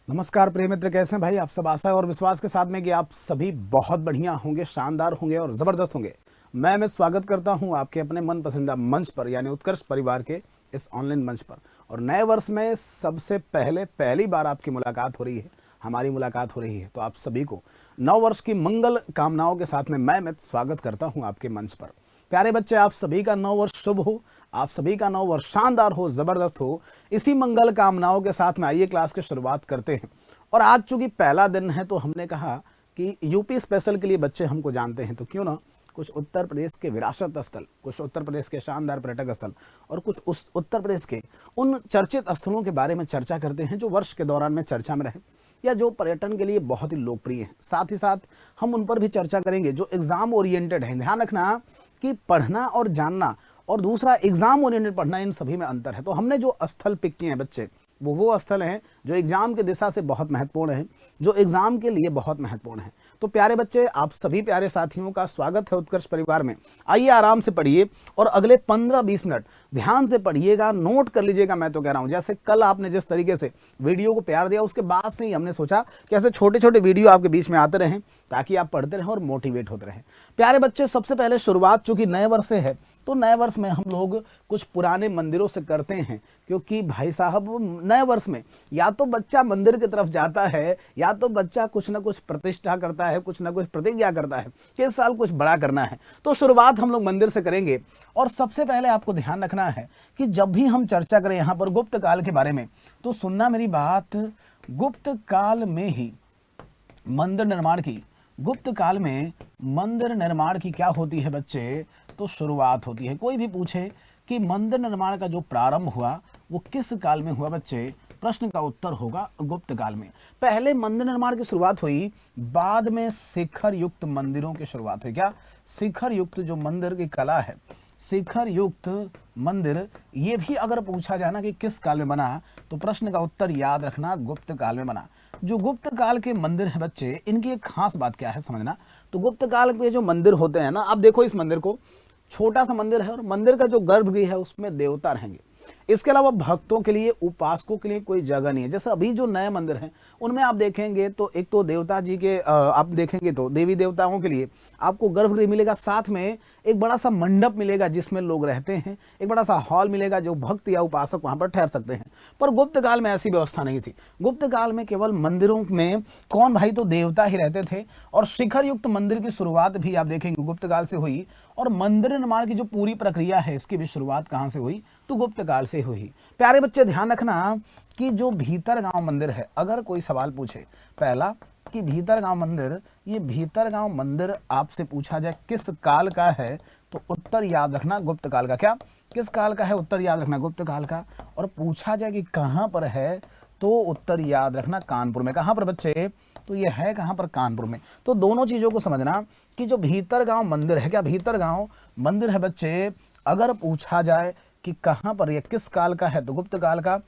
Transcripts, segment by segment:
नमस्कार प्रिय मित्र, कैसे हैं भाई आप सब। आशा और विश्वास के साथ में कि आप सभी बहुत बढ़िया होंगे, शानदार होंगे और ज़बरदस्त होंगे। मैं स्वागत करता हूं आपके अपने मन पसंदीदा मंच पर, यानी उत्कर्ष परिवार के इस ऑनलाइन मंच पर। और नए वर्ष में सबसे पहली बार आपकी मुलाकात हो रही है, हमारी मुलाकात हो रही है। तो आप सभी को नव वर्ष की मंगल कामनाओं के साथ में मैं स्वागत करता हूँ आपके मंच पर। प्यारे बच्चे, आप सभी का नव वर्ष शुभ हो, आप सभी का नव वर्ष शानदार हो, जबरदस्त हो। इसी मंगल कामनाओं के साथ में आइए क्लास की शुरुआत करते हैं। और आज चूंकि पहला दिन है तो हमने कहा कि यूपी स्पेशल के लिए बच्चे हमको जानते हैं, तो क्यों ना कुछ उत्तर प्रदेश के विरासत स्थल, कुछ उत्तर प्रदेश के शानदार पर्यटक स्थल और कुछ उस उत्तर प्रदेश के उन चर्चित स्थलों के बारे में चर्चा करते हैं जो वर्ष के दौरान में चर्चा में रहे या जो पर्यटन के लिए बहुत ही लोकप्रिय हैं। साथ ही साथ हम उन पर भी चर्चा करेंगे जो एग्जाम ओरिएंटेड हैं। ध्यान रखना कि पढ़ना और जानना और दूसरा एग्जाम ओरिएंटेड पढ़ना, इन सभी में अंतर है। तो हमने जो स्थल पिक किए हैं बच्चे, वो स्थल हैं जो एग्जाम की दिशा से बहुत महत्वपूर्ण हैं, जो एग्जाम के लिए बहुत महत्वपूर्ण हैं। तो प्यारे बच्चे, आप सभी प्यारे साथियों का स्वागत है उत्कर्ष परिवार में। आइए आराम से पढ़िए और अगले 15-20 मिनट ध्यान से पढ़िएगा, नोट कर लीजिएगा। मैं तो कह रहा हूं, जैसे कल आपने जिस तरीके से वीडियो को प्यार दिया, उसके बाद से ही हमने सोचा कि ऐसे छोटे छोटे वीडियो आपके बीच में आते रहें ताकि आप पढ़ते रहें और मोटिवेट होते रहें। प्यारे बच्चे, सबसे पहले शुरुआत चूंकि नए वर्ष से है तो नए वर्ष में हम लोग कुछ पुराने मंदिरों से करते हैं, क्योंकि भाई साहब नए वर्ष में या तो बच्चा मंदिर की तरफ जाता है या तो बच्चा कुछ ना कुछ प्रतिष्ठा करता है, कुछ ना कुछ प्रतिज्ञा करता है कि इस साल कुछ बड़ा करना है। तो शुरुआत हम लोग मंदिर से करेंगे। और सबसे पहले आपको ध्यान रखना है कि जब भी हम चर्चा करें यहाँ पर गुप्त काल के बारे में, तो सुनना मेरी बात। गुप्त काल में ही मंदिर निर्माण की, गुप्त काल में मंदिर निर्माण की क्या होती है बच्चे, तो शुरुआत होती है। कोई भी पूछे कि मंदिर निर्माण का जो प्रारंभ हुआ वो किस काल में हुआ बच्चे, प्रश्न का उत्तर होगा गुप्त काल में। पहले मंदिर निर्माण की शुरुआत हुई, बाद में शिखर युक्त मंदिरों की शुरुआत हुई। क्या? शिखर युक्त जो मंदिर की कला है, शिखर युक्त मंदिर, ये भी अगर पूछा जाए ना कि किस काल में बना, तो प्रश्न का उत्तर याद रखना गुप्त काल में बना। जो गुप्त काल के मंदिर हैं बच्चे, इनकी एक खास बात क्या है समझना। तो गुप्त काल के जो मंदिर होते हैं ना, आप देखो इस मंदिर को, छोटा सा मंदिर है और मंदिर का जो गर्भगृह है उसमें देवता रहेंगे। इसके अलावा भक्तों के लिए, उपासकों के लिए कोई जगह नहीं है। जैसे अभी जो नए मंदिर हैं उनमें आप देखेंगे तो एक तो देवता जी के आप देखेंगे तो देवी देवताओं के लिए आपको गर्भगृह मिलेगा, साथ में एक बड़ा सा मंडप मिलेगा जिसमें लोग रहते हैं, एक बड़ा सा हॉल मिलेगा जो भक्त या उपासक वहां पर ठहर सकते हैं। पर गुप्त काल में ऐसी व्यवस्था नहीं थी। गुप्त काल में केवल मंदिरों में कौन भाई, तो देवता ही रहते थे। और शिखर युक्त मंदिर की शुरुआत भी आप देखेंगे गुप्त काल से हुई। और मंदिर निर्माण की जो पूरी प्रक्रिया है इसकी भी शुरुआत कहां से हुई, तो गुप्त काल से हुई। प्यारे बच्चे, ध्यान रखना कि जो भीतर गांव मंदिर है, अगर कोई सवाल पूछे पहला कि भीतर गांव मंदिर, ये भीतर गांव मंदिर आपसे पूछा जाए किस काल का है, तो उत्तर याद रखना गुप्त काल का। क्या? किस काल का है? उत्तर याद रखना गुप्त काल का। और पूछा जाए कि कहां पर है, तो उत्तर याद रखना कानपुर में। कहां पर बच्चे? तो ये है कहां पर? कानपुर में। तो दोनों चीजों को समझना कि जो भीतर गांव मंदिर है, क्या भीतर गांव मंदिर है बच्चे, अगर पूछा जाए कि कहां पर, यह किस काल का है, तो गुप्त काल का।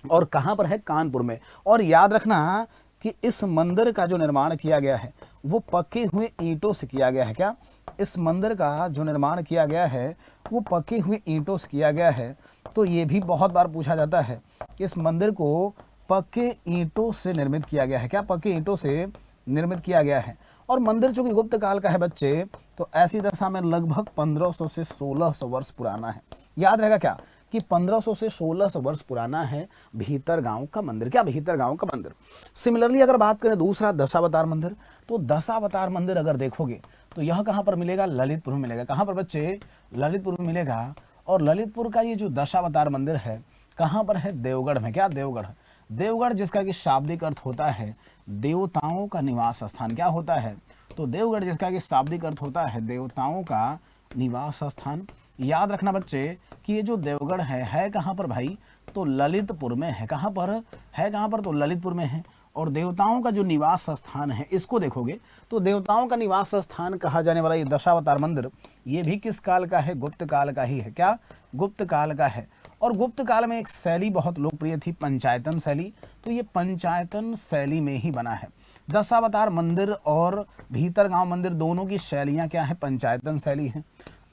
और कहां पर है? कानपुर में। और याद रखना कि इस मंदिर का जो निर्माण किया गया है वो पके हुए ईंटों से किया गया है। क्या? इस मंदिर का जो निर्माण किया गया है वो पके हुए ईंटों से किया गया है। तो ये भी बहुत बार पूछा जाता है कि इस मंदिर को पक्के ईंटों से निर्मित किया गया है। क्या? पक्के ईंटों से निर्मित किया गया है। और मंदिर चूंकि गुप्त काल का है बच्चे, तो ऐसी दशा में लगभग 1500 से 1600 वर्ष पुराना है। याद रहेगा क्या कि 1500 से 1600 वर्ष पुराना है भीतर गांव का मंदिर। क्या? भीतर गांव का मंदिर। सिमिलरली अगर बात करें दूसरा दशावतार मंदिर, तो दशावतार मंदिर अगर देखोगे तो यह कहां पर मिलेगा? ललितपुर में मिलेगा। कहां पर बच्चे? ललितपुर में मिलेगा। और ललितपुर का ये जो दशावतार मंदिर है कहां पर है? देवगढ़ में। क्या? देवगढ़। देवगढ़ जिसका कि शाब्दिक अर्थ होता है देवताओं का निवास स्थान। क्या होता है? तो देवगढ़ जिसका कि शाब्दिक अर्थ होता है देवताओं का निवास स्थान। याद रखना बच्चे कि ये जो देवगढ़ है कहां पर भाई? तो ललितपुर में है। कहां पर है? कहां पर? तो ललितपुर में है। और देवताओं का जो निवास स्थान है इसको देखोगे तो देवताओं का निवास स्थान कहा जाने वाला ये दशावतार मंदिर, ये भी किस काल का है? गुप्त काल का ही है। क्या? गुप्त काल का है। और गुप्त काल में एक शैली बहुत लोकप्रिय थी, पंचायतन शैली। तो ये पंचायतन शैली में ही बना है। दशावतार मंदिर और भीतर गांव मंदिर दोनों की शैलियां क्या है? पंचायतन शैली है।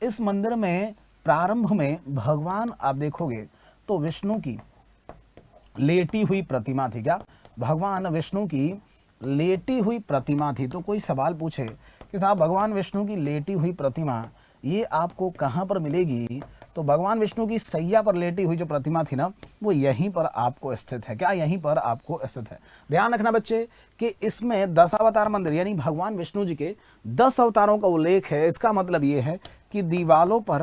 इस मंदिर में प्रारंभ में भगवान आप देखोगे तो विष्णु की लेटी हुई प्रतिमा थी। क्या? भगवान विष्णु की लेटी हुई प्रतिमा थी। तो कोई सवाल पूछे कि साहब भगवान विष्णु की लेटी हुई प्रतिमा ये आपको कहाँ पर मिलेगी, तो भगवान विष्णु की सैया पर लेटी हुई जो प्रतिमा थी ना, वो यहीं पर आपको स्थित है। क्या यहीं पर आपको स्थित है? ध्यान रखना बच्चे कि इसमें 10 अवतार मंदिर यानी भगवान विष्णु जी के 10 अवतारों का उल्लेख है। इसका मतलब ये है कि दीवालों पर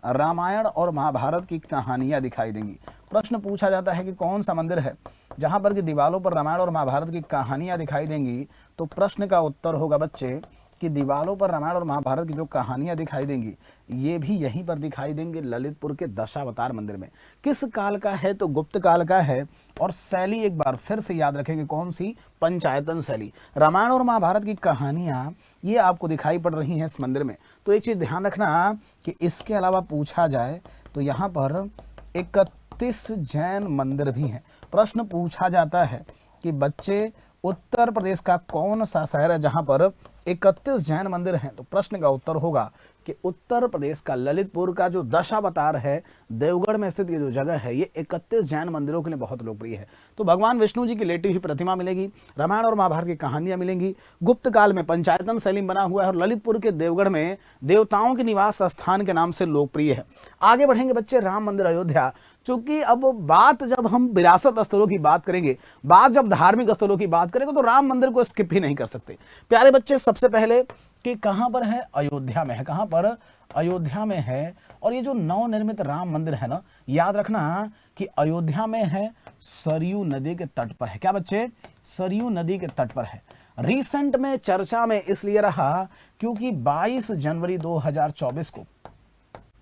रामायण और महाभारत की कहानियां दिखाई देंगी। प्रश्न पूछा जाता है कि कौन सा मंदिर है जहां पर कि दीवालों पर रामायण और महाभारत की कहानियां दिखाई देंगी, तो प्रश्न का उत्तर होगा बच्चे कि दीवालों पर रामायण और महाभारत की जो कहानियां दिखाई देंगी ये भी यहीं पर दिखाई देंगे, ललितपुर के दशावतार मंदिर में। किस काल का है? तो गुप्त काल का है। और शैली एक बार फिर से याद रखेंगे, कौन सी? पंचायतन शैली। रामायण और महाभारत की कहानियां ये आपको दिखाई पड़ रही हैं इस मंदिर में। तो एक चीज ध्यान रखना कि इसके अलावा पूछा जाए तो यहाँ पर 31 जैन मंदिर भी हैं। प्रश्न पूछा जाता है कि बच्चे उत्तर प्रदेश का कौन सा शहर है जहां पर 31 जैन मंदिर हैं, तो प्रश्न का उत्तर होगा कि उत्तर प्रदेश का ललितपुर का जो दशावतार है, देवगढ़ में स्थित ये जो जगह है, ये 31 जैन मंदिरों के लिए बहुत लोकप्रिय है। तो भगवान विष्णु जी की लेटी हुई प्रतिमा मिलेगी, रामायण और महाभारत की कहानियां मिलेंगी, गुप्त काल में पंचायतन शैली में बना हुआ है और ललितपुर के देवगढ़ में देवताओं के निवास स्थान के नाम से लोकप्रिय है। आगे बढ़ेंगे बच्चे, राम मंदिर अयोध्या। क्योंकि अब बात जब हम विरासत स्थलों की बात करेंगे, बात जब धार्मिक स्थलों की बात करेंगे, तो राम मंदिर को स्किप ही नहीं कर सकते। प्यारे बच्चे, सबसे पहले कि कहां पर है? अयोध्या में है। कहां पर? अयोध्या में है। और ये जो नवनिर्मित राम मंदिर है ना, याद रखना कि अयोध्या में है, सरयू नदी के तट पर है। क्या बच्चे? सरयू नदी के तट पर है। रिसेंट में चर्चा में इसलिए रहा क्योंकि 22 जनवरी 2024 को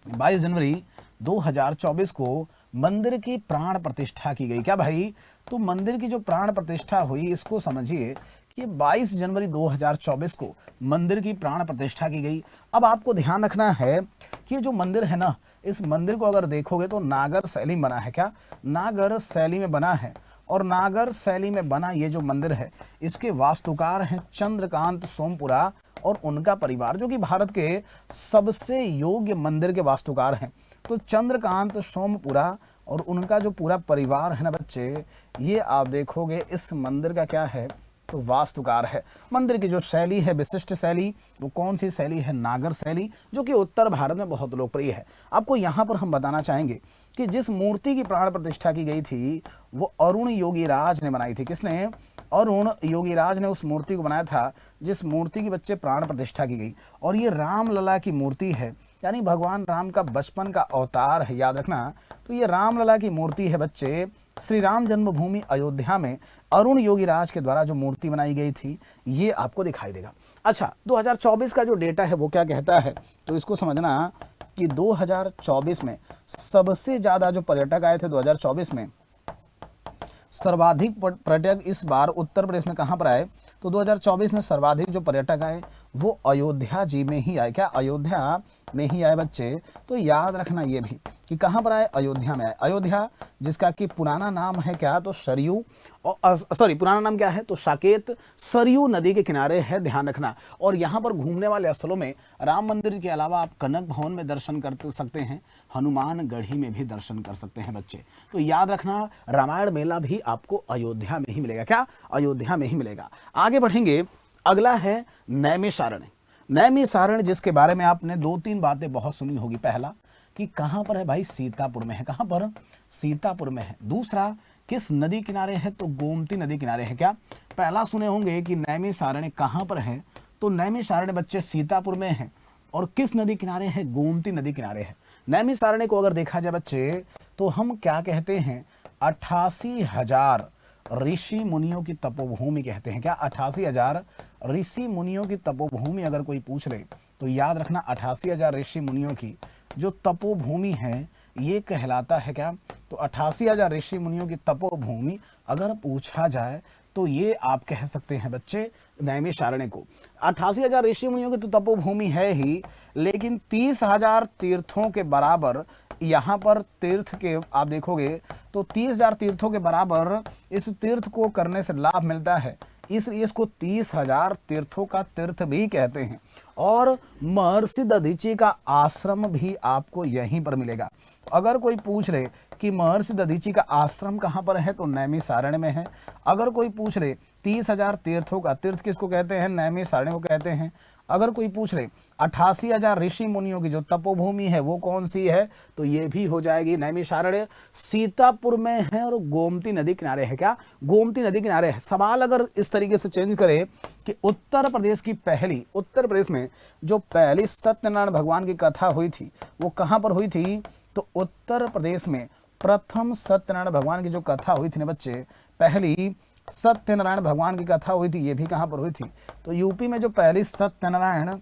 22 जनवरी 2024 को मंदिर की प्राण प्रतिष्ठा की गई। क्या भाई? तो मंदिर की जो प्राण प्रतिष्ठा हुई, इसको समझिए कि 22 जनवरी 2024 को मंदिर की प्राण प्रतिष्ठा की गई। अब आपको ध्यान रखना है कि जो मंदिर है ना, इस मंदिर को अगर देखोगे तो नागर शैली में बना है। क्या? नागर शैली में बना है। और नागर शैली में बना ये जो मंदिर है, इसके वास्तुकार हैं चंद्रकांत सोमपुरा और उनका परिवार, जो कि भारत के सबसे योग्य मंदिर के वास्तुकार हैं। तो चंद्रकांत सोमपुरा और उनका जो पूरा परिवार है ना बच्चे, ये आप देखोगे इस मंदिर का क्या है? तो वास्तुकार है। मंदिर की जो शैली है, विशिष्ट शैली, वो कौन सी शैली है? नागर शैली, जो कि उत्तर भारत में बहुत लोकप्रिय है। आपको यहाँ पर हम बताना चाहेंगे कि जिस मूर्ति की प्राण प्रतिष्ठा की गई थी वो अरुण योगीराज ने बनाई थी। किसने? अरुण योगीराज ने उस मूर्ति को बनाया था जिस मूर्ति की बच्चे प्राण प्रतिष्ठा की गई। और ये रामलला की मूर्ति है, यानी भगवान राम का बचपन का अवतार है। याद रखना, तो ये रामलला की मूर्ति है बच्चे। श्री राम जन्मभूमि अयोध्या में अरुण योगीराज के द्वारा जो मूर्ति बनाई गई थी, ये आपको दिखाई देगा। अच्छा, 2024 का जो डेटा है वो क्या कहता है? तो इसको समझना कि 2024 में सबसे ज्यादा जो पर्यटक आए थे 2024 में, सर्वाधिक पर्यटक इस बार उत्तर प्रदेश में कहां पर आए? तो 2024 में सर्वाधिक जो पर्यटक आए वो अयोध्या जी में ही आए। क्या? अयोध्या में ही आए बच्चे। तो याद रखना ये भी कि कहां पर आए? अयोध्या में आए। अयोध्या जिसका कि पुराना नाम है क्या? तो सरयू, सॉरी पुराना नाम क्या है? तो साकेत, सरयू नदी के किनारे है, ध्यान रखना। और यहाँ पर घूमने वाले स्थलों में राम मंदिर के अलावा आप कनक भवन में दर्शन कर सकते हैं, हनुमान गढ़ी में भी दर्शन कर सकते हैं बच्चे। तो याद रखना, रामायण मेला भी आपको अयोध्या में ही मिलेगा। क्या? अयोध्या में ही मिलेगा। आगे बढ़ेंगे, अगला है नैमिषारण्य। नैमिषारण्य जिसके बारे में आपने 2-3 बातें बहुत सुनी होगी। पहला कि कहां पर है भाई? सीतापुर में है। कहां पर? सीतापुर में है। दूसरा, किस नदी किनारे है? तो गोमती नदी किनारे है। क्या? पहला सुने होंगे कि नैमिषारण्य कहां पर है? तो नैमिषारण्य बच्चे सीतापुर में है। और किस नदी किनारे है? गोमती नदी किनारे है। नैमिषारण्य को अगर देखा जाए बच्चे तो हम क्या कहते हैं? 88,000 ऋषि मुनियों की तपोभूमि कहते हैं। क्या? 88,000 ऋषि मुनियों की तपोभूमि अगर कोई पूछ ले तो याद रखना 88,000 ऋषि मुनियों की जो तपोभूमि है ये कहलाता है क्या? तो 88,000 ऋषि मुनियों की तपोभूमि अगर पूछा जाए तो ये आप कह सकते हैं बच्चे नैमिषारण्य को। 88,000 ऋषि मुनियों की तो तपोभूमि है ही, लेकिन 30,000 तीर्थों के बराबर यहाँ पर तीर्थ के आप देखोगे तो 30,000 तीर्थों के बराबर इस तीर्थ को करने से लाभ मिलता है, इसलिए इसको 30,000 तीर्थों का तीर्थ भी कहते हैं। और महर्षि दधीची का आश्रम भी आपको यहीं पर मिलेगा। अगर कोई पूछ ले कि महर्षि दधीची का आश्रम कहाँ पर है, तो नैमिषारण्य में है। अगर कोई पूछ ले 30,000 तीर्थों का, तीर्थ किसको कहते हैं, नैमिषारण्य को कहते हैं। अगर कोई पूछ ले 88,000 ऋषि मुनियों की जो तपोभूमि है वो कौन सी है, तो ये भी हो जाएगी नैमिषारण्य। सीतापुर में है और गोमती नदी किनारे है। क्या, गोमती नदी किनारे है। सवाल अगर इस तरीके से चेंज करें कि उत्तर प्रदेश में जो पहली सत्यनारायण भगवान की कथा हुई थी वो कहाँ पर हुई थी, तो उत्तर प्रदेश में प्रथम सत्यनारायण भगवान की जो कथा हुई थी ना बच्चे, पहली सत्यनारायण भगवान की कथा हुई थी, ये भी कहाँ पर हुई थी, तो यूपी में जो पहली सत्यनारायण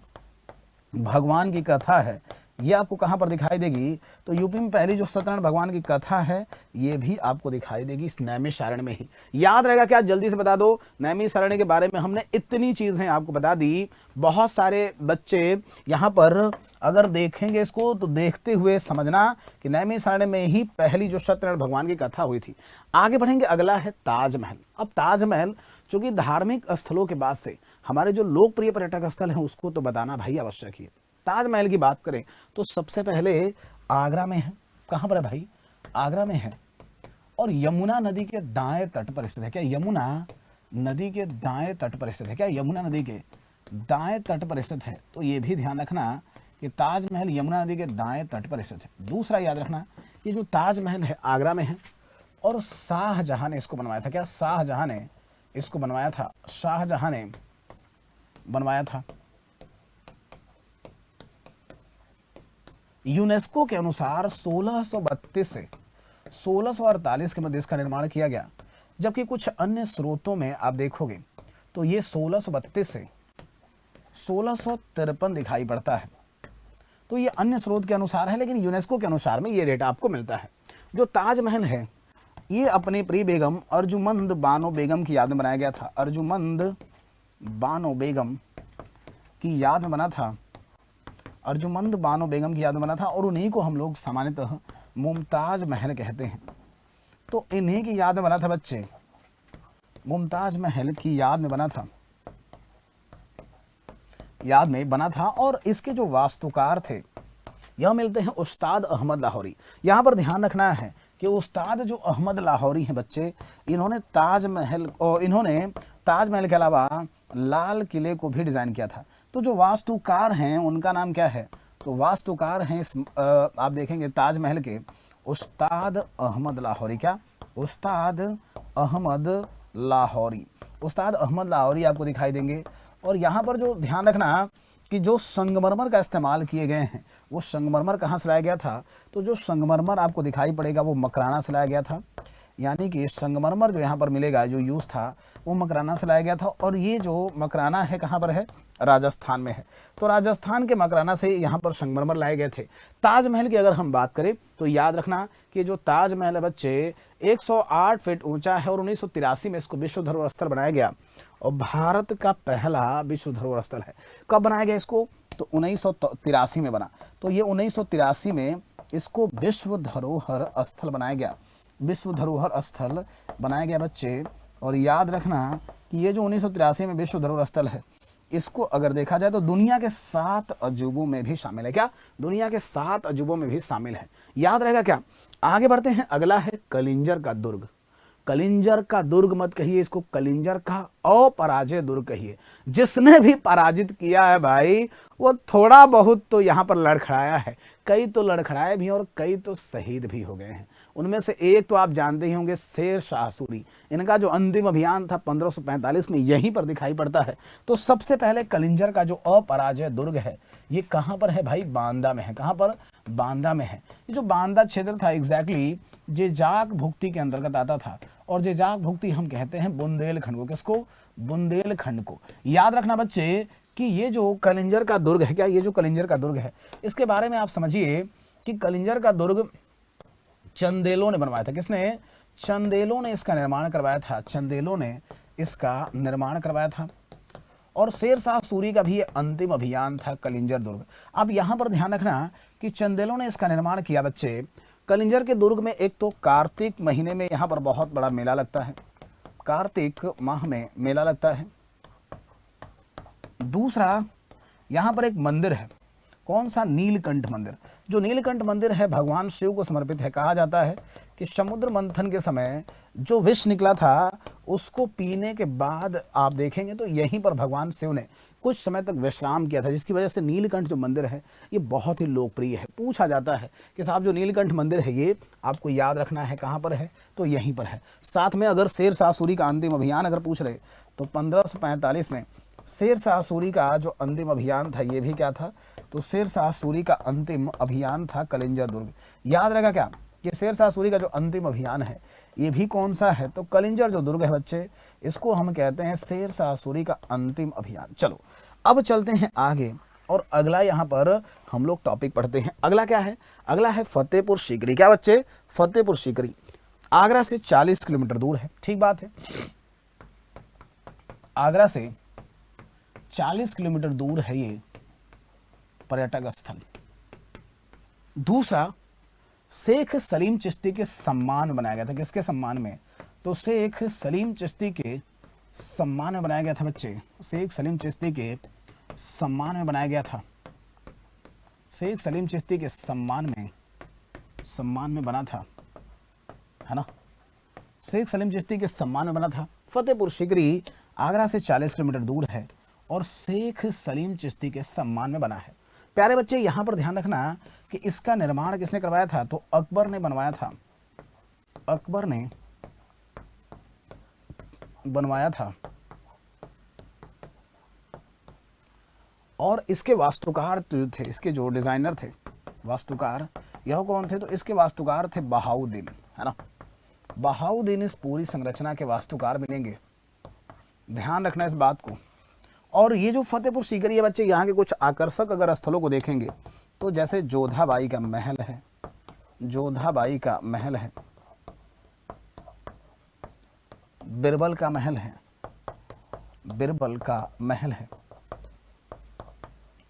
भगवान की कथा है ये आपको कहाँ पर दिखाई देगी, तो यूपी में पहली जो सत्यनारायण भगवान की कथा है ये भी आपको दिखाई देगी इस नैमिषारण्य में ही। याद रहेगा क्या, जल्दी से बता दो। नैमिषारण्य के बारे में हमने इतनी चीजें आपको बता दी। बहुत सारे बच्चे यहाँ पर अगर देखेंगे इसको तो देखते हुए समझना कि नैमिषारण्य में ही पहली जो सत्यनारायण भगवान की कथा हुई थी। आगे बढ़ेंगे, अगला है ताजमहल। अब ताजमहल चूंकि धार्मिक स्थलों के बाद से हमारे जो लोकप्रिय पर्यटक स्थल हैं उसको तो बताना भाई आवश्यक ही है। ताजमहल की बात करें तो सबसे पहले आगरा में है। कहाँ पर है भाई, आगरा में है और यमुना नदी के दाएं तट पर स्थित है। क्या यमुना नदी के दाएं तट पर स्थित है, क्या यमुना नदी के दाएं तट पर स्थित है, तो ये भी ध्यान रखना कि ताजमहल यमुना नदी के दाएं तट पर स्थित है। दूसरा याद रखना कि जो ताजमहल है आगरा में है और शाहजहां ने इसको बनवाया था। क्या, शाहजहां ने इसको बनवाया था, शाहजहां ने बनवाया था। यूनेस्को के अनुसार 1632 से 1648 के मध्य इसका निर्माण किया गया, जबकि कुछ अन्य स्रोतों में आप देखोगे तो ये 1632 से 1653 दिखाई पड़ता है। तो ये अन्य स्रोत के अनुसार है, लेकिन यूनेस्को के अनुसार में ये डेटा आपको मिलता है। जो ताजमहल है ये अपनी प्रिय बेगम अर्जुमंद बानो बेगम की याद में बनाया गया था। अर्जुमंद बानो बेगम की याद में बना था, अर्जुमंद बानो बेगम की याद में बना था और उन्हीं को हम लोग सामान्यतः मुमताज महल कहते हैं। तो इन्हीं की याद में बना था बच्चे, मुमताज महल की याद में बना था, याद में बना था। और इसके जो वास्तुकार थे यह मिलते हैं उस्ताद अहमद लाहौरी। यहाँ पर ध्यान रखना है कि उस्ताद जो अहमद लाहौरी हैं बच्चे, इन्होंने ताजमहल के अलावा लाल किले को भी डिज़ाइन किया था। तो जो वास्तुकार हैं उनका नाम क्या है, तो वास्तुकार हैं आप देखेंगे ताजमहल के उस्ताद अहमद लाहौरी। क्या, उस्ताद अहमद लाहौरी, उस्ताद अहमद लाहौरी आपको दिखाई देंगे। और यहाँ पर जो ध्यान रखना कि जो संगमरमर का इस्तेमाल किए गए हैं वो संगमरमर कहाँ से लाया गया था, तो जो संगमरमर आपको दिखाई पड़ेगा वो मकराना से लाया गया था। यानी कि संगमरमर जो यहाँ पर मिलेगा, जो यूज़ था वो मकराना से लाया गया था। और ये जो मकराना है कहाँ पर है, राजस्थान में है। तो राजस्थान के मकराना से यहाँ पर संगमरमर लाए गए थे। ताजमहल की अगर हम बात करें तो याद रखना कि जो ताजमहल है बच्चे 108 फीट ऊंचा है और 1983 में इसको विश्व धरोहर स्थल बनाया गया और भारत का पहला विश्व धरोहर स्थल है। कब बनाया गया इसको, तो 1983 में बना। तो ये 1983 में इसको विश्व धरोहर स्थल बनाया गया, विश्व धरोहर स्थल बनाया गया बच्चे। और याद रखना कि ये जो 1983 में विश्व धरोहर स्थल है इसको अगर देखा जाए तो दुनिया के 7 अजूबों में भी शामिल है। क्या, दुनिया के 7 अजूबों में भी शामिल है। याद रहेगा क्या। आगे बढ़ते हैं, अगला है कलिंजर का दुर्ग। कलिंजर का दुर्ग मत कहिए इसको, कलिंजर का अपराजय दुर्ग कहिए। जिसने भी पराजित किया है भाई वो थोड़ा बहुत तो यहाँ पर लड़खड़ाया है। कई तो लड़खड़ाए भी हैं और कई तो शहीद भी हो गए हैं। उनमें से एक तो आप जानते ही होंगे, शेर शाह सूरी। इनका जो अंतिम अभियान था 1545 में यहीं पर दिखाई पड़ता है। तो सबसे पहले कलिंजर का जो अपराजय दुर्ग है ये कहाँ पर है भाई, बांदा में है। कहाँ पर, बांदा में है। ये जो बांदा क्षेत्र था एग्जैक्टली जेजाक भुक्ति के अंतर्गत आता था और जेजाक भुक्ति हम कहते हैं बुंदेलखंड को। किसको, बुंदेलखंड को। याद रखना बच्चे कि ये जो कलिंजर का दुर्ग है, क्या ये जो कलिंजर का दुर्ग है इसके बारे में आप समझिए कि कलिंजर का दुर्ग चंदेलों ने बनवाया था। किसने, चंदेलों ने इसका निर्माण करवाया था, चंदेलों ने इसका निर्माण करवाया था। और शेर शाह सूरी का भी अंतिम अभियान था कलिंजर दुर्ग। अब यहाँ पर ध्यान रखना कि चंदेलों ने इसका निर्माण किया बच्चे। कलिंजर के दुर्ग में एक तो कार्तिक महीने में यहाँ पर बहुत बड़ा मेला लगता है, कार्तिक माह में मेला लगता है। दूसरा यहाँ पर एक मंदिर है, कौन सा, नीलकंठ मंदिर। जो नीलकंठ मंदिर है भगवान शिव को समर्पित है। कहा जाता है कि समुद्र मंथन के समय जो विष निकला था उसको पीने के बाद आप देखेंगे तो यहीं पर भगवान शिव ने कुछ समय तक विश्राम किया था, जिसकी वजह से नीलकंठ जो मंदिर है ये बहुत ही लोकप्रिय है। पूछा जाता है कि साहब जो नीलकंठ मंदिर है ये आपको याद रखना है कहाँ पर है, तो यहीं पर है। साथ में अगर शेरशाह सूरी का अंतिम अभियान अगर पूछ रहे तो 1545 में शेरशाह सूरी का जो अंतिम अभियान था ये भी क्या था, तो शेरशाह सूरी का अंतिम अभियान था कलिंजर दुर्ग। याद रहेगा क्या कि शेरशाह सूरी का जो अंतिम अभियान है ये भी कौन सा है, तो कलिंजर जो दुर्ग है बच्चे, इसको हम कहते हैं शेरशाह सूरी का अंतिम अभियान। चलो अब चलते हैं आगे और अगला यहाँ पर हम लोग टॉपिक पढ़ते हैं। अगला क्या है, अगला है फतेहपुर सीकरी। क्या बच्चे, फतेहपुर सीकरी आगरा से 40 किलोमीटर दूर है। ठीक बात है, आगरा से 40 किलोमीटर दूर है ये पर्यटक स्थल। दूसरा, शेख सलीम चिश्ती के सम्मान में बनाया गया था। किसके सम्मान में, तो शेख सलीम चिश्ती के सम्मान में बनाया गया था बच्चे, शेख सलीम चिश्ती के सम्मान में बनाया गया था। शेख सलीम चिश्ती के सम्मान में बना था, है ना, शेख सलीम चिश्ती के सम्मान में बना था। फतेहपुर सीकरी आगरा से 40 किलोमीटर दूर है और शेख सलीम चिश्ती के सम्मान में बना है। प्यारे बच्चे यहाँ पर ध्यान रखना कि इसका निर्माण किसने करवाया था, तो अकबर ने बनवाया था। अकबर ने बनवाया था और इसके वास्तुकार जो थे, इसके जो डिजाइनर थे वास्तुकार, यह कौन थे, तो इसके वास्तुकार थे बहाउद्दीन, है ना। बहाउद्दीन इस पूरी संरचना के वास्तुकार मिलेंगे, ध्यान रखना इस बात को। और ये जो फतेहपुर सीकरी है बच्चे, यहाँ के कुछ आकर्षक अगर स्थलों को देखेंगे तो जैसे जोधाबाई का महल है, जोधाबाई का महल है, बिरबल का महल है, बिरबल का महल है,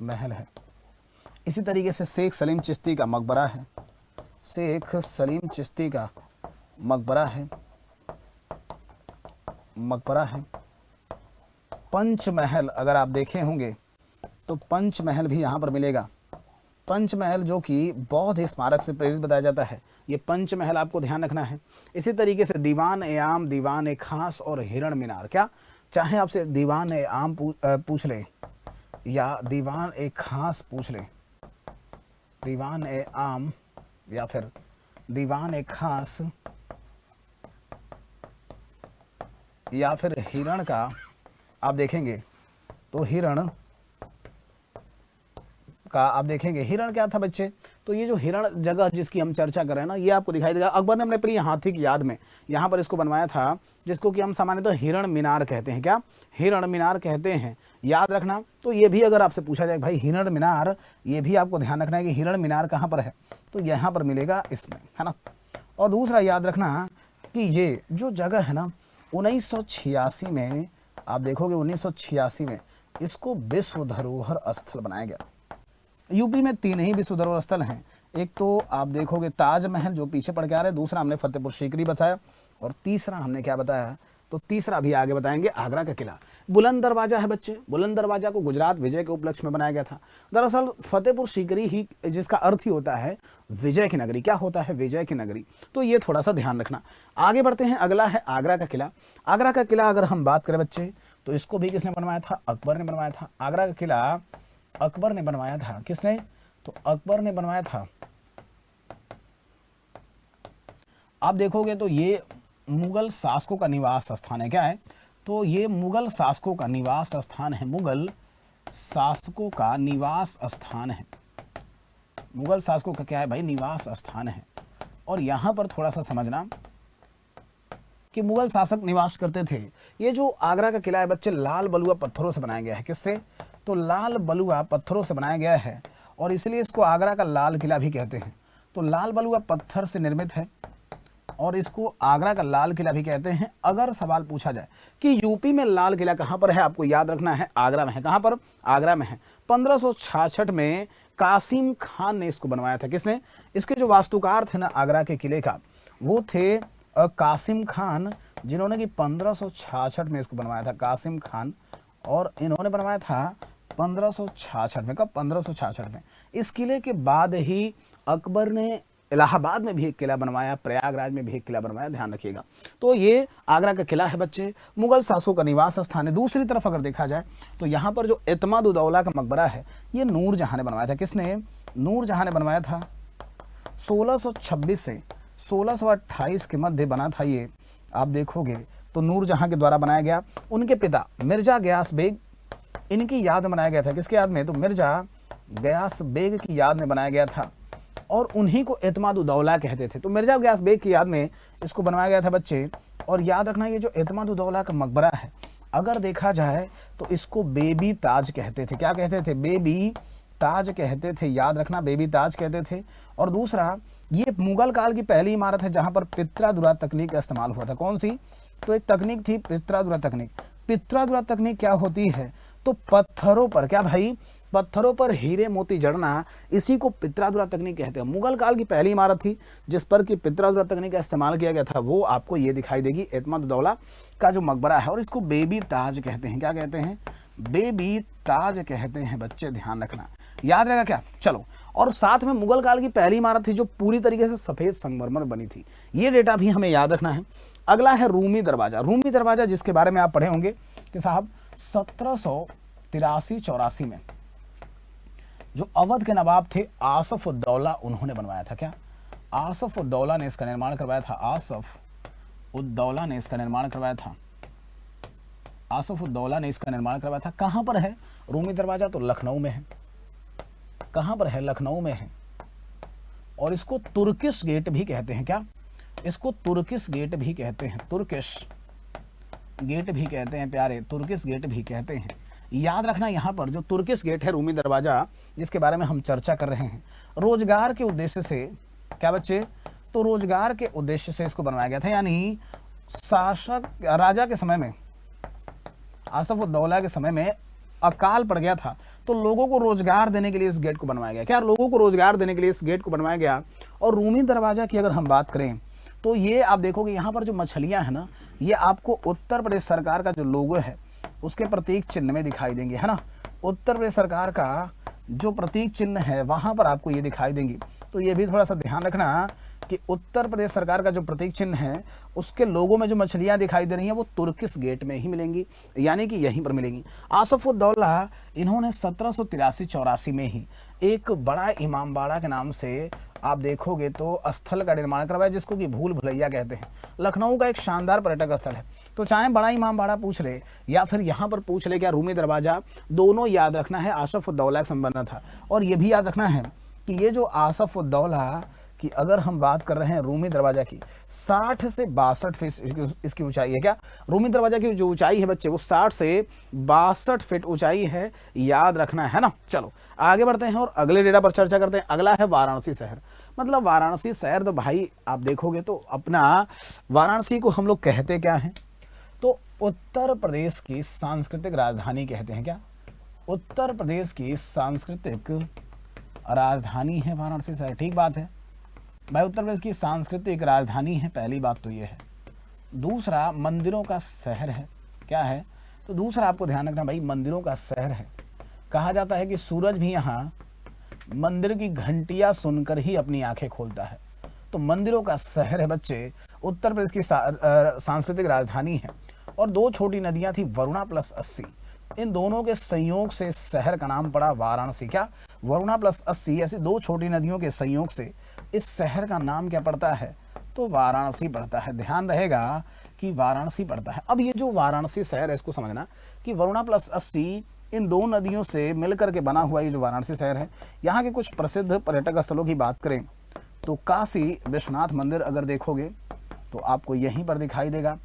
महल है। इसी तरीके से शेख सलीम चिश्ती का मकबरा है, शेख सलीम चिश्ती का मकबरा है, मकबरा है। पंचमहल अगर आप देखे होंगे तो पंचमहल भी यहाँ पर मिलेगा। पंचमहल जो कि बौद्ध स्मारक से प्रेरित बताया जाता है, ये पंचमहल आपको ध्यान रखना है। इसी तरीके से दीवान ए आम, दीवान ए खास और हिरण मीनार। क्या चाहे आपसे दीवान ए आम पूछ ले या दीवान ए खास पूछ ले, दीवान ए आम या फिर दीवान ए खास या फिर हिरण का आप देखेंगे तो हिरण का आप देखेंगे। हिरण क्या था बच्चे, तो ये जो हिरण जगह जिसकी हम चर्चा कर रहे हैं ना, ये आपको दिखाई देगा। अकबर ने अपने प्रिय हाथी की याद में यहाँ पर इसको बनवाया था, जिसको कि हम सामान्यतः हिरण मीनार कहते हैं। क्या, हिरण मीनार कहते हैं, याद रखना। तो ये भी अगर आपसे पूछा जाए भाई हिरण मीनार, ये भी आपको ध्यान रखना है कि हिरण मीनार कहाँ पर है, तो यहाँ पर मिलेगा इसमें, है ना। और दूसरा याद रखना कि ये जो जगह है ना, 1986 में आप देखोगे 1986 में इसको विश्व धरोहर स्थल बनाया गया। यूपी में 3 ही विश्व धरोहर स्थल हैं। एक तो आप देखोगे ताजमहल जो पीछे पड़ के आ रहे हैं, दूसरा हमने फतेहपुर सीकरी बताया और तीसरा हमने क्या बताया, तो तीसरा भी आगे बताएंगे आगरा का किला। बुलंद दरवाजा है बच्चे, बुलंद दरवाजा को गुजरात विजय के उपलक्ष्य में बनाया गया था। दरअसल फतेहपुर सीकरी ही जिसका अर्थ ही होता है विजय की नगरी। क्या होता है, विजय की नगरी। तो ये थोड़ा सा ध्यान रखना। आगे बढ़ते हैं, अगला है आगरा का किला। आगरा का किला अगर हम बात करें बच्चे, तो इसको भी किसने बनवाया था, अकबर ने बनवाया था। आगरा का किला अकबर ने बनवाया था। किसने, तो अकबर ने बनवाया था। आप देखोगे तो ये मुगल शासकों का निवास स्थान है। क्या है, तो ये मुगल शासकों का निवास स्थान है, मुगल शासकों का निवास स्थान है। मुगल शासकों का क्या है भाई, निवास स्थान है। और यहां पर थोड़ा सा समझना कि मुगल शासक निवास करते थे। ये जो आगरा का किला है बच्चे, लाल बलुआ पत्थरों से बनाया गया है। किससे, तो लाल बलुआ पत्थरों से बनाया गया है और इसलिए इसको आगरा का लाल किला भी कहते हैं। तो लाल बलुआ पत्थर से निर्मित है और इसको आगरा का लाल किला भी कहते हैं। अगर सवाल पूछा जाए कि यूपी में लाल किला कहाँ पर है, आपको याद रखना है आगरा में है। कहाँ पर, आगरा में है। 1566 में कासिम खान ने इसको बनवाया था। किसने, इसके जो वास्तुकार थे ना आगरा के किले का, वो थे कासिम खान, जिन्होंने कि 1566 में इसको बनवाया था, कासिम खान। और इन्होंने बनवाया था 1566 में। कब? 1566 में। इस किले के बाद ही अकबर ने इलाहाबाद में भी एक किला बनवाया, प्रयागराज में भी एक किला बनवाया, ध्यान रखिएगा। तो ये आगरा का किला है बच्चे, मुगल शासकों का निवास स्थान है। दूसरी तरफ अगर देखा जाए तो यहाँ पर जो एतमाद-उद-दौला का मकबरा है ये नूरजहां ने बनवाया था। किसने? नूरजहां ने बनवाया था। 1626 से 1628 के मध्य बना था ये, आप देखोगे तो नूरजहां के द्वारा बनाया गया। उनके पिता मिर्जा गयास बेग, इनकी याद में बनाया गया था। किसके याद में? तो मिर्जा गयास बेग की याद में बनाया गया था और उन्हीं को एतमाद-उद-दौला कहते थे। तो मिर्जा गयास बेग की याद में इसको बनवाया गया था बच्चे। और याद रखना ये जो एतमाद-उद-दौला का मकबरा है अगर देखा जाए तो इसको बेबी ताज कहते थे। क्या कहते थे? बेबी ताज कहते थे। याद रखना, बेबी ताज कहते थे। और दूसरा, ये मुगल काल की पहली इमारत है जहां पर पित्रा-दुरा तकनीक का इस्तेमाल हुआ था। कौन सी? तो एक तकनीक थी पित्रा-दुरा तकनीक। पित्रा-दुरा तकनीक क्या होती है? तो पत्थरों पर, क्या भाई? पत्थरों पर हीरे मोती जड़ना, इसी को पित्रा-दुरा तकनीक कहते हैं। मुगल काल की पहली इमारत थी जिस पर कि पित्रा-दुरा तकनीक का इस्तेमाल किया गया था, वो आपको ये दिखाई देगी, एतमाद-उद-दौला का जो मकबरा है। और इसको बेबी ताज कहते हैं। क्या कहते हैं? बेबी ताज कहते हैं बच्चे, ध्यान रखना, याद रहेगा क्या? चलो, और साथ में मुगल काल की पहली इमारत थी जो पूरी तरीके से सफेद संगमरमर बनी थी। ये डेटा भी हमें याद रखना है। अगला है रूमी दरवाजा। रूमी दरवाजा जिसके बारे में आप पढ़े होंगे कि साहब 1783-84 में जो अवध के नवाब थे आसफ-उद-दौला, उन्होंने बनवाया था। क्या? आसफ-उद-दौला ने इसका निर्माण करवाया था। आसफ-उद-दौला ने इसका निर्माण करवाया था। आसफ-उद-दौला ने इसका निर्माण करवाया था। कहां पर है रूमी दरवाजा? तो लखनऊ में है। कहां पर है? लखनऊ में है। और इसको तुर्किश गेट भी कहते हैं। क्या? इसको तुर्किश गेट भी कहते हैं। तुर्किश गेट भी कहते हैं प्यारे, तुर्किश गेट भी कहते हैं। याद रखना, यहाँ पर जो तुर्किश गेट है रूमी दरवाजा जिसके बारे में हम चर्चा कर रहे हैं, रोजगार के उद्देश्य से, क्या बच्चे? तो रोजगार के उद्देश्य से इसको बनवाया गया था। यानी शासक राजा के समय में, आसफ-उद-दौला के समय में अकाल पड़ गया था तो लोगों को रोजगार देने के लिए इस गेट को बनवाया गया। क्या? लोगों को रोजगार देने के लिए इस गेट को बनवाया गया। और रूमी दरवाजा की अगर हम बात करें तो ये आप देखोगे यहाँ पर जो मछलियाँ हैं ना, ये आपको उत्तर प्रदेश सरकार का जो लोगो है उसके प्रतीक चिन्ह में दिखाई देंगे, है ना। उत्तर प्रदेश सरकार का जो प्रतीक चिन्ह है वहाँ पर आपको ये दिखाई देंगी। तो ये भी थोड़ा सा ध्यान रखना कि उत्तर प्रदेश सरकार का जो प्रतीक चिन्ह है उसके लोगों में जो मछलियाँ दिखाई दे रही हैं वो तुर्किश गेट में ही मिलेंगी, यानी कि यहीं पर मिलेंगी। आसफ-उद-दौला इन्होंने 1783-84 में ही एक बड़ा इमामबाड़ा के नाम से आप देखोगे तो स्थल का निर्माण करवाया जिसको कि भूल भुलैया कहते हैं। लखनऊ का एक शानदार पर्यटक स्थल है। तो चाहे बड़ा इमामबाड़ा पूछ ले या फिर यहाँ पर पूछ ले क्या रूमी दरवाजा, दोनों याद रखना है आसफ-उद-दौला से संबंधित था। और ये भी याद रखना है कि ये जो आसफ-उद-दौला कि अगर हम बात कर रहे हैं रूमी दरवाजा की 60 से 62 फीट इसकी ऊंचाई है। क्या? रूमी दरवाजा की जो ऊंचाई है बच्चे वो 60 से 62 फीट ऊंचाई है, याद रखना है ना। चलो आगे बढ़ते हैं और अगले डेटा पर चर्चा करते हैं। अगला है वाराणसी शहर। मतलब वाराणसी शहर तो भाई आप देखोगे तो अपना वाराणसी को हम लोग कहते क्या हैं? तो उत्तर प्रदेश की सांस्कृतिक राजधानी कहते हैं। क्या? उत्तर प्रदेश की सांस्कृतिक राजधानी है वाराणसी शहर। ठीक बात है भाई, उत्तर प्रदेश की सांस्कृतिक राजधानी है, पहली बात तो ये है। दूसरा, मंदिरों का शहर है। क्या है? तो दूसरा आपको ध्यान रखना भाई, मंदिरों का शहर है। कहा जाता है कि सूरज भी यहाँ मंदिर की घंटियां सुनकर ही अपनी आंखें खोलता है। तो मंदिरों का शहर है बच्चे, उत्तर प्रदेश की सांस्कृतिक राजधानी है। और दो छोटी नदियां थी, वरुणा प्लस अस्सी, इन दोनों के संयोग से शहर का नाम पड़ा वाराणसी। क्या? वरुणा प्लस अस्सी, ऐसी दो छोटी नदियों के संयोग से इस शहर का नाम क्या पड़ता है? तो वाराणसी पड़ता है। ध्यान रहेगा कि वाराणसी पड़ता है। अब ये जो वाराणसी शहर है इसको समझना कि वरुणा प्लस अस्सी इन दो नदियों से मिलकर के बना हुआ ये जो वाराणसी शहर है। यहाँ के कुछ प्रसिद्ध पर्यटक स्थलों की बात करें तो काशी विश्वनाथ मंदिर अगर देखोगे तो आपको यहीं पर दिखाई देगा।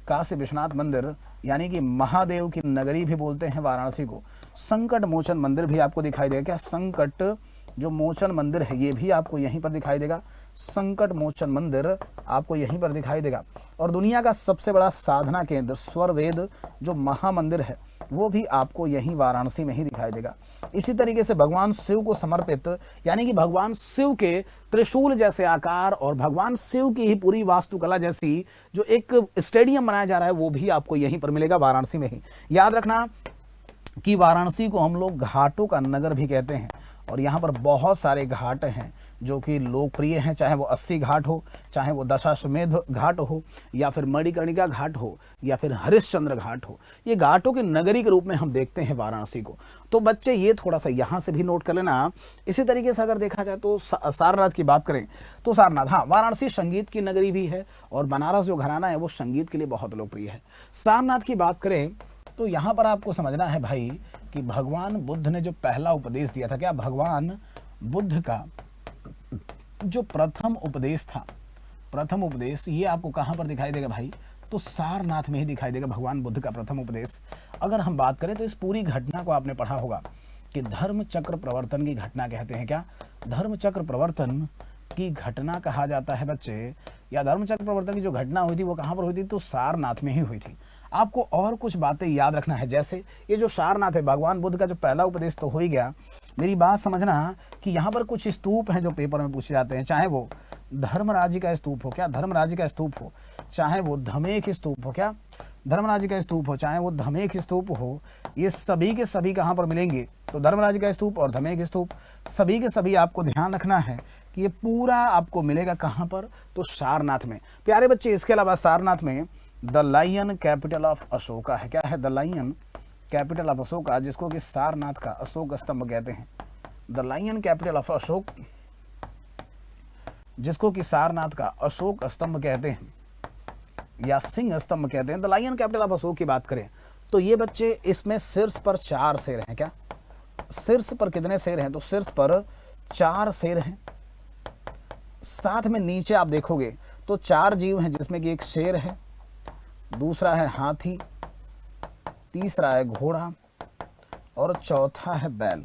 काशी विश्वनाथ मंदिर यानी कि महादेव की नगरी भी बोलते हैं वाराणसी को। संकट मोचन मंदिर भी आपको दिखाई देगा। क्या? संकट जो मोचन मंदिर है ये भी आपको यहीं पर दिखाई देगा। संकट मोचन मंदिर आपको यहीं पर दिखाई देगा। और दुनिया का सबसे बड़ा साधना केंद्र स्वरवेद जो महामंदिर है वो भी आपको यहीं वाराणसी में ही दिखाई देगा। इसी तरीके से भगवान शिव को समर्पित यानी कि भगवान शिव के त्रिशूल जैसे आकार और भगवान शिव की ही पूरी वास्तुकला जैसी जो एक स्टेडियम बनाया जा रहा है वो भी आपको यहीं पर मिलेगा वाराणसी में ही। याद रखना कि वाराणसी को हम लोग घाटों का नगर भी कहते हैं और यहाँ पर बहुत सारे घाट हैं जो कि लोकप्रिय हैं, चाहे वो 80 घाट हो, चाहे वो दशाश्वमेध घाट हो, या फिर मणिकर्णिका घाट हो, या फिर हरिश्चंद्र घाट हो। ये घाटों के नगरी के रूप में हम देखते हैं वाराणसी को। तो बच्चे ये थोड़ा सा यहाँ से भी नोट कर लेना। इसी तरीके से अगर देखा जाए तो सारनाथ की बात करें तो सारनाथ, हाँ, वाराणसी संगीत की नगरी भी है और बनारस जो घराना है वो संगीत के लिए बहुत लोकप्रिय है। सारनाथ की बात करें तो यहाँ पर आपको समझना है भाई कि भगवान बुद्ध ने जो पहला उपदेश दिया था, क्या भगवान बुद्ध का जो प्रथम उपदेश था, प्रथम उपदेश, ये आपको कहाँ पर दिखाई देगा भाई? तो सारनाथ में ही दिखाई देगा भगवान बुद्ध का प्रथम उपदेश। अगर हम बात करें तो इस पूरी घटना को आपने पढ़ा होगा कि धर्म चक्र प्रवर्तन की घटना कहते हैं। क्या धर्म चक्र प्रवर्तन की घटना कहा जाता है बच्चे? या धर्म चक्र प्रवर्तन की जो घटना हुई थी वो कहाँ पर हुई थी? तो सारनाथ में ही हुई थी। आपको और कुछ बातें याद रखना है, जैसे ये जो सारनाथ है, भगवान बुद्ध का जो पहला उपदेश तो हो ही गया। मेरी बात समझना कि यहाँ पर कुछ स्तूप हैं जो पेपर में पूछे जाते हैं, चाहे वो धर्मराज का स्तूप हो, क्या धर्मराज का स्तूप हो, चाहे वो धमेख स्तूप हो, क्या धर्मराज का स्तूप हो, चाहे वो धमेख स्तूप हो, ये सभी के सभी कहाँ पर मिलेंगे? तो धर्मराज का स्तूप और धमेख स्तूप सभी के सभी आपको ध्यान रखना है कि ये पूरा आपको मिलेगा कहाँ पर? तो सारनाथ में। प्यारे बच्चे, इसके अलावा सारनाथ में the lion capital of Ashoka है। क्या है? The lion capital of Ashoka, जिसको कि सारनाथ का अशोक स्तंभ कहते हैं। The lion capital of Ashok, जिसको कि सारनाथ का अशोक स्तंभ कहते हैं या सिंह स्तंभ कहते हैं। The lion capital of Ashok की बात करें तो ये बच्चे, इसमें शीर्ष पर 4 शेर हैं। क्या शीर्ष पर कितने शेर हैं? तो शीर्ष पर 4 शेर हैं। साथ में नीचे आप देखोगे तो 4 जीव हैं, जिसमें कि एक शेर है, दूसरा है हाथी, तीसरा है घोड़ा और चौथा है बैल।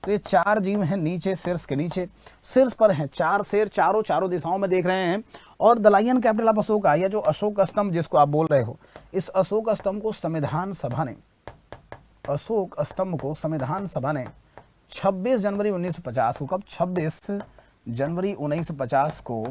तो ये 4 जीव हैं नीचे, शीर्ष के नीचे। शीर्ष पर हैं 4 शेर, चारों दिशाओं में देख रहे हैं। और the lion capital of Ashok, या जो अशोक स्तंभ जिसको आप बोल रहे हो, इस अशोक स्तंभ को संविधान सभा ने, अशोक स्तंभ को संविधान सभा ने 26 जनवरी 1950 को, कब? 26 जनवरी 1950 को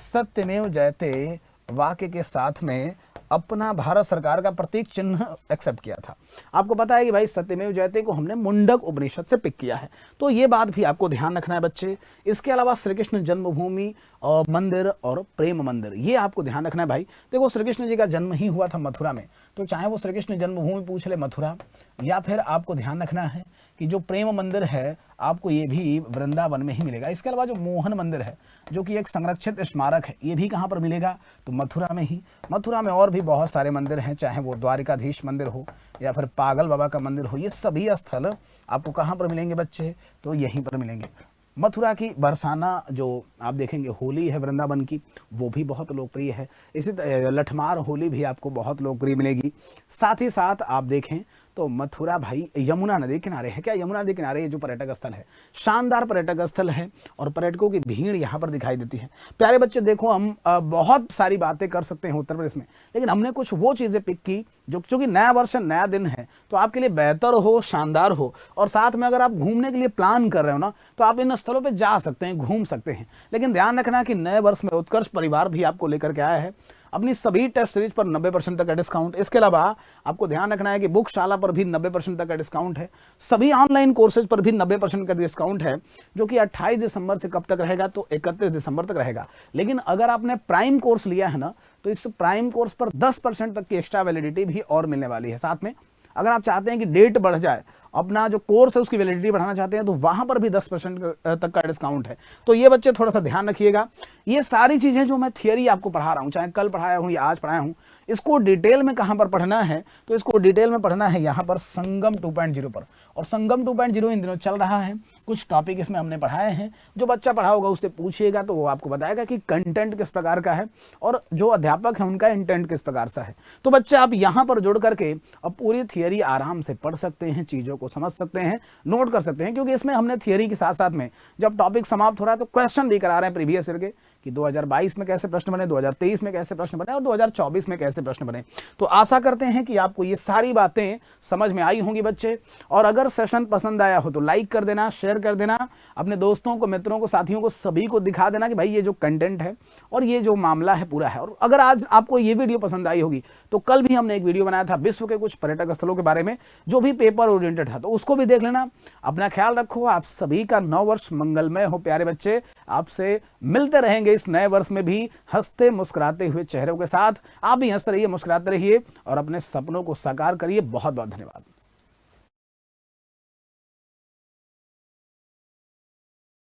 सत्यमेव जयते वाक्य के साथ में अपना भारत सरकार का प्रतीक चिन्ह एक्सेप्ट किया था। आपको पता है कि भाई सत्यमेव जयते को हमने मुंडक उपनिषद से पिक किया है, तो ये बात भी आपको ध्यान रखना है बच्चे। इसके अलावा श्री कृष्ण जन्मभूमि और मंदिर और प्रेम मंदिर, ये आपको ध्यान रखना है भाई। देखो, श्री कृष्ण जी का जन्म ही हुआ था मथुरा में, तो चाहे वो श्री कृष्ण जन्मभूमि पूछ ले मथुरा, या फिर आपको ध्यान रखना है कि जो प्रेम मंदिर है आपको ये भी वृंदावन में ही मिलेगा। इसके अलावा जो मोहन मंदिर है, जो कि एक संरक्षित स्मारक है, ये भी कहाँ पर मिलेगा? तो मथुरा में ही। मथुरा में और भी बहुत सारे मंदिर हैं, चाहे वो द्वारिकाधीश मंदिर हो या फिर पागल बाबा का मंदिर हो, ये सभी स्थल आपको कहाँ पर मिलेंगे बच्चे? तो यहीं पर मिलेंगे। मथुरा की बरसाना जो आप देखेंगे होली है वृंदावन की, वो भी बहुत लोकप्रिय है। इसी लठमार होली भी आपको बहुत लोकप्रिय मिलेगी। साथ ही साथ आप देखें तो मथुरा भाई यमुना नदी किनारे है। क्या यमुना नदी किनारे ये जो पर्यटक स्थल है, शानदार पर्यटक स्थल है और पर्यटकों की भीड़ यहाँ पर दिखाई देती है। प्यारे बच्चे, देखो, हम बहुत सारी बातें कर सकते हैं उत्तर प्रदेश में, लेकिन हमने कुछ वो चीज़ें पिक की जो, चूंकि नया वर्ष नया दिन है, तो आपके लिए बेहतर हो, शानदार हो, और साथ में अगर आप घूमने के लिए प्लान कर रहे हो ना, तो आप इन स्थलों पे जा सकते हैं, घूम सकते हैं। लेकिन ध्यान रखना कि नए वर्ष में उत्कर्ष परिवार भी आपको लेकर के आया है अपनी सभी टेस्ट सीरीज पर 90% तक का डिस्काउंट। इसके अलावा आपको ध्यान रखना है कि बुकशाला पर भी 90% तक का डिस्काउंट है। सभी ऑनलाइन कोर्सेज पर भी 90% का डिस्काउंट है, जो कि 28 दिसंबर से कब तक रहेगा? तो 31 दिसंबर तक रहेगा। लेकिन अगर आपने प्राइम कोर्स लिया है ना, तो इस प्राइम कोर्स पर 10% तक की एक्स्ट्रा वैलिडिटी भी और मिलने वाली है। साथ में अगर आप चाहते हैं कि डेट बढ़ जाए, अपना जो कोर्स है उसकी वैलिडिटी बढ़ाना चाहते हैं, तो वहां पर भी 10% तक का डिस्काउंट है। तो ये बच्चे थोड़ा सा ध्यान रखिएगा। ये सारी चीजें जो मैं थियरी आपको पढ़ा रहा हूँ, चाहे कल पढ़ाया हूँ या आज पढ़ाया हूँ, इसको डिटेल में कहाँ पर पढ़ना है? तो इसको डिटेल में पढ़ना है यहाँ पर संगम 2.0 पर। और संगम 2.0 इन दिनों चल रहा है। कुछ टॉपिक इसमें हमने पढ़ाए हैं, जो बच्चा पढ़ा होगा उससे पूछिएगा तो वो आपको बताएगा कि कंटेंट किस प्रकार का है और जो अध्यापक है उनका इंटेंट किस प्रकार सा है। तो बच्चे आप यहाँ पर जुड़ करके अब पूरी थियरी आराम से पढ़ सकते हैं, चीज़ों को समझ सकते हैं, नोट कर सकते हैं, क्योंकि इसमें हमने थियरी के साथ साथ में जब टॉपिक समाप्त हो रहा है तो क्वेश्चन भी करा रहे हैं प्रीवियस ईयर के कि 2022 में कैसे प्रश्न बने, 2023 में कैसे प्रश्न बने और 2024 में कैसे प्रश्न बने। तो आशा करते हैं कि आपको ये सारी बातें समझ में आई होंगी बच्चे। और अगर सेशन पसंद आया हो तो लाइक कर देना, शेयर कर देना, अपने दोस्तों को, मित्रों को, साथियों को, सभी को दिखा देना कि भाई ये जो कंटेंट है और ये जो मामला है पूरा है। और अगर आज आपको ये वीडियो पसंद आई होगी तो कल भी हमने एक वीडियो बनाया था विश्व के कुछ पर्यटक स्थलों के बारे में, जो भी पेपर ओरिएंटेड था, तो उसको भी देख लेना। अपना ख्याल रखो। आप सभी का नव वर्ष मंगलमय हो प्यारे बच्चे। आपसे मिलते रहेंगे इस नए वर्ष में भी हंसते मुस्कुराते हुए चेहरों के साथ। आप भी हंसते रहिए, मुस्कुराते रहिए और अपने सपनों को साकार करिए। बहुत बहुत धन्यवाद।